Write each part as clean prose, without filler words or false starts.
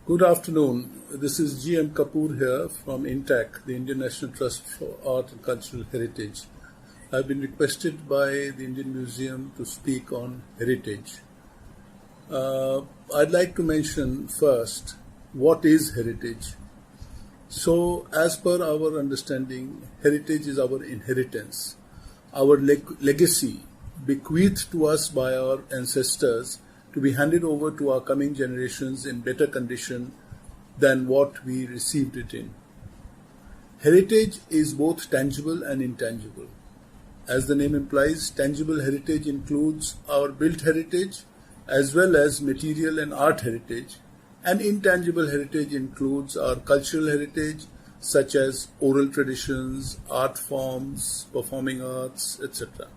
Good afternoon. This is G.M. Kapoor here from INTAC, the Indian National Trust for Art and Cultural Heritage. I've been requested by the Indian Museum to speak on heritage. I'd like to mention first, what is heritage? So, as per our understanding, heritage is our inheritance, our legacy bequeathed to us by our ancestors to be handed over to our coming generations in better condition than what we received it in. Heritage is both tangible and intangible. As the name implies, tangible heritage includes our built heritage as well as material and art heritage, and intangible heritage includes our cultural heritage such as oral traditions, art forms, performing arts, etc.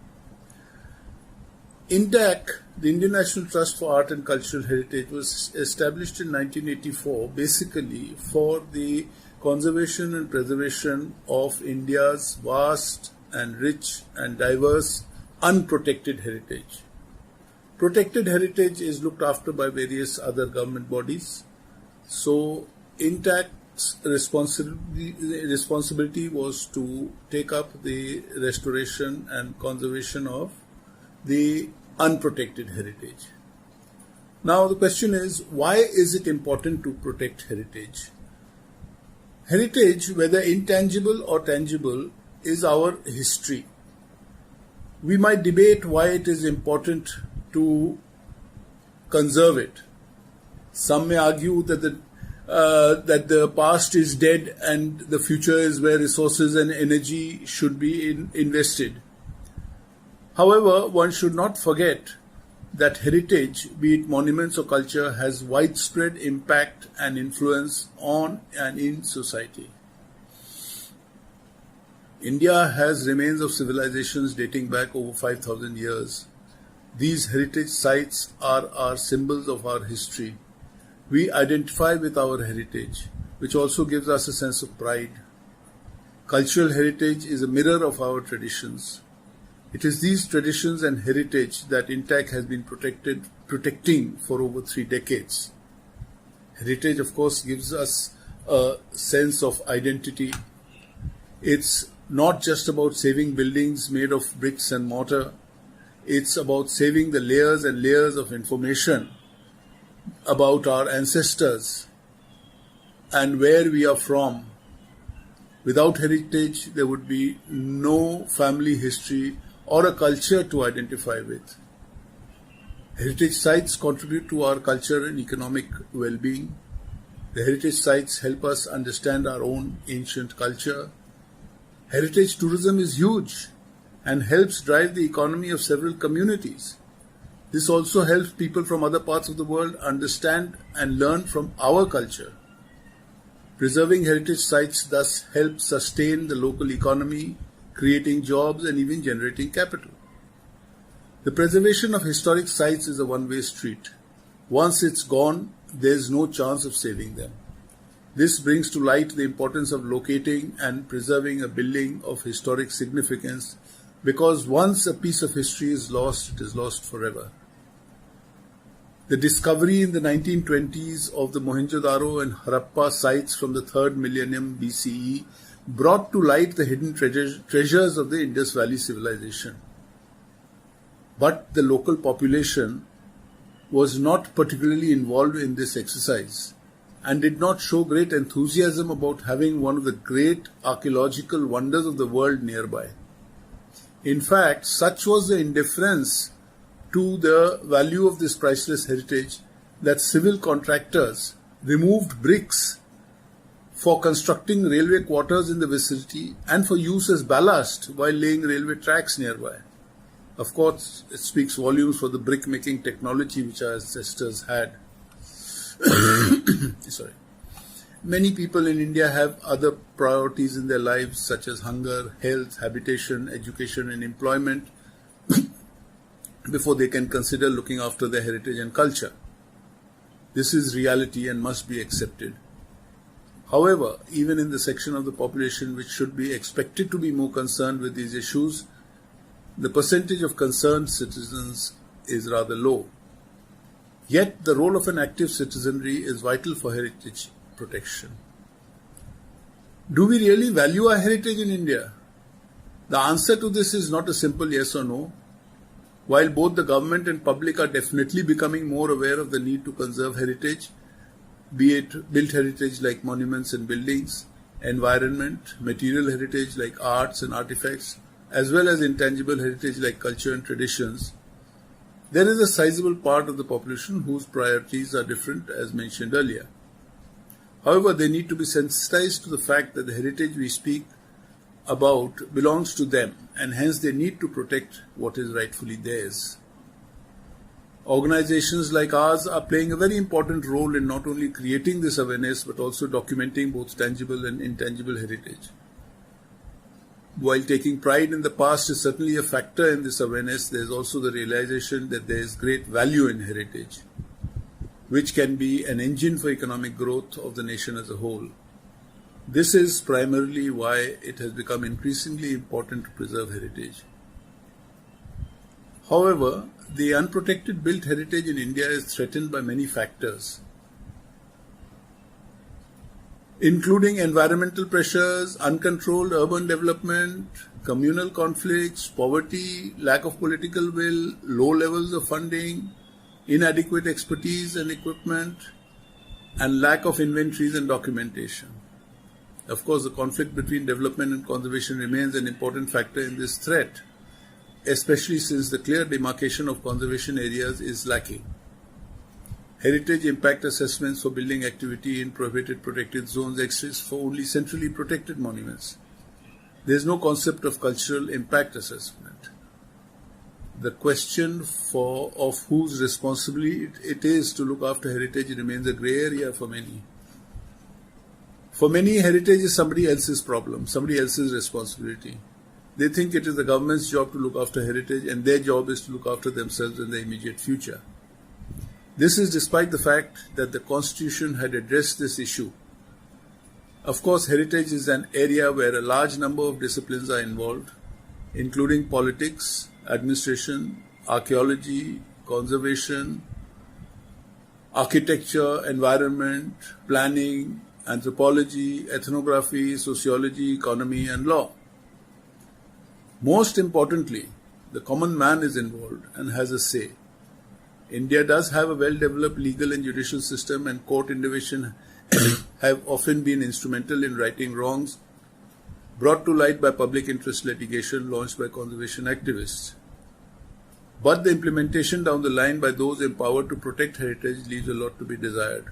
INTAC, the Indian National Trust for Art and Cultural Heritage, was established in 1984 basically for the conservation and preservation of India's vast and rich and diverse unprotected heritage. Protected heritage is looked after by various other government bodies. So INTAC's responsibility was to take up the restoration and conservation of the unprotected heritage. Now the question is, why is it important to protect heritage? Heritage, whether intangible or tangible, is our history. We might debate why it is important to conserve it. Some may argue that the past is dead and the future is where resources and energy should be invested. However, one should not forget that heritage, be it monuments or culture, has widespread impact and influence on and in society. India has remains of civilizations dating back over 5,000 years. These heritage sites are our symbols of our history. We identify with our heritage, which also gives us a sense of pride. Cultural heritage is a mirror of our traditions. It is these traditions and heritage that INTAC has been protecting for over 3 decades. Heritage, of course, gives us a sense of identity. It's not just about saving buildings made of bricks and mortar. It's about saving the layers and layers of information about our ancestors and where we are from. Without heritage, there would be no family history or a culture to identify with. Heritage sites contribute to our culture and economic well-being. The heritage sites help us understand our own ancient culture. Heritage tourism is huge and helps drive the economy of several communities. This also helps people from other parts of the world understand and learn from our culture. Preserving heritage sites thus helps sustain the local economy, creating jobs and even generating capital. The preservation of historic sites is a one-way street. Once it's gone, there's no chance of saving them. This brings to light the importance of locating and preserving a building of historic significance, because once a piece of history is lost, it is lost forever. The discovery in the 1920s of the Mohenjo-daro and Harappa sites from the 3rd millennium BCE brought to light the hidden treasures of the Indus Valley civilization. But the local population was not particularly involved in this exercise and did not show great enthusiasm about having one of the great archaeological wonders of the world nearby. In fact, such was the indifference to the value of this priceless heritage that civil contractors removed bricks for constructing railway quarters in the vicinity and for use as ballast while laying railway tracks nearby. Of course, it speaks volumes for the brick-making technology which our ancestors had. Sorry. Many people in India have other priorities in their lives such as hunger, health, habitation, education and employment before they can consider looking after their heritage and culture. This is reality and must be accepted. However, even in the section of the population which should be expected to be more concerned with these issues, the percentage of concerned citizens is rather low. Yet the role of an active citizenry is vital for heritage protection. Do we really value our heritage in India? The answer to this is not a simple yes or no. While both the government and public are definitely becoming more aware of the need to conserve heritage, be it built heritage like monuments and buildings, environment, material heritage like arts and artifacts, as well as intangible heritage like culture and traditions, there is a sizable part of the population whose priorities are different, as mentioned earlier. However, they need to be sensitized to the fact that the heritage we speak about belongs to them, and hence they need to protect what is rightfully theirs. Organizations like ours are playing a very important role in not only creating this awareness but also documenting both tangible and intangible heritage. While taking pride in the past is certainly a factor in this awareness, there is also the realization that there is great value in heritage, which can be an engine for economic growth of the nation as a whole. This is primarily why it has become increasingly important to preserve heritage. However, the unprotected built heritage in India is threatened by many factors, including environmental pressures, uncontrolled urban development, communal conflicts, poverty, lack of political will, low levels of funding, inadequate expertise and equipment, and lack of inventories and documentation. Of course, the conflict between development and conservation remains an important factor in this threat, especially since the clear demarcation of conservation areas is lacking. Heritage impact assessments for building activity in prohibited protected zones exist for only centrally protected monuments. There is no concept of cultural impact assessment. The question of whose responsibility it is to look after heritage remains a grey area for many. For many, heritage is somebody else's problem, somebody else's responsibility. They think it is the government's job to look after heritage, and their job is to look after themselves in the immediate future. This is despite the fact that the Constitution had addressed this issue. Of course, heritage is an area where a large number of disciplines are involved, including politics, administration, archaeology, conservation, architecture, environment, planning, anthropology, ethnography, sociology, economy, and law. Most importantly, the common man is involved and has a say. India does have a well-developed legal and judicial system, and court intervention have often been instrumental in righting wrongs brought to light by public interest litigation launched by conservation activists. But the implementation down the line by those empowered to protect heritage leaves a lot to be desired.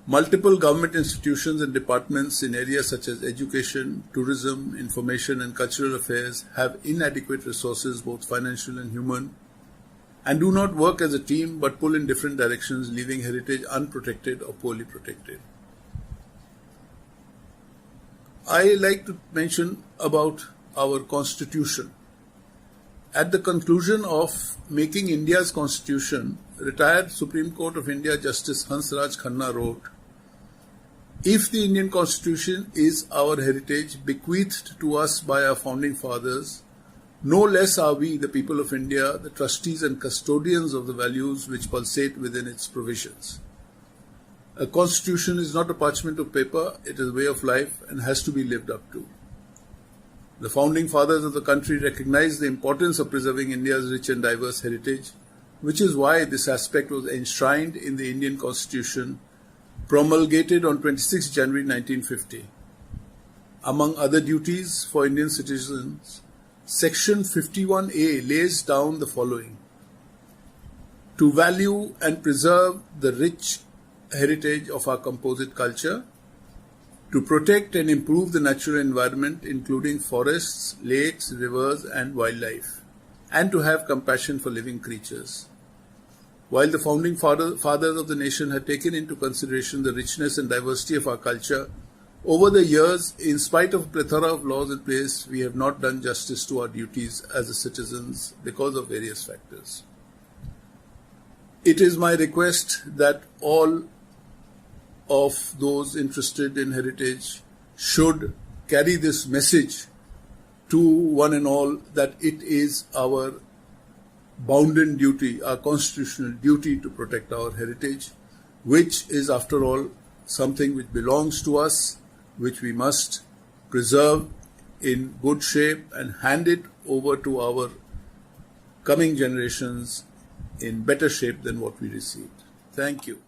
Multiple government institutions and departments in areas such as education, tourism, information and cultural affairs have inadequate resources, both financial and human, and do not work as a team but pull in different directions, leaving heritage unprotected or poorly protected. I like to mention about our constitution. At the conclusion of making India's constitution, retired Supreme Court of India Justice Hansraj Khanna wrote, "If the Indian constitution is our heritage bequeathed to us by our founding fathers, no less are we, the people of India, the trustees and custodians of the values which pulsate within its provisions. A constitution is not a parchment of paper, it is a way of life and has to be lived up to. The founding fathers of the country recognized the importance of preserving India's rich and diverse heritage, which is why this aspect was enshrined in the Indian Constitution, promulgated on 26 January 1950. Among other duties for Indian citizens, Section 51A lays down the following: to value and preserve the rich heritage of our composite culture, to protect and improve the natural environment, including forests, lakes, rivers, and wildlife, and to have compassion for living creatures. While the founding fathers of the nation had taken into consideration the richness and diversity of our culture, over the years, in spite of a plethora of laws in place, we have not done justice to our duties as citizens because of various factors. It is my request that all of those interested in heritage should carry this message to one and all, that it is our bounden duty, our constitutional duty to protect our heritage, which is, after all, something which belongs to us, which we must preserve in good shape and hand it over to our coming generations in better shape than what we received. Thank you.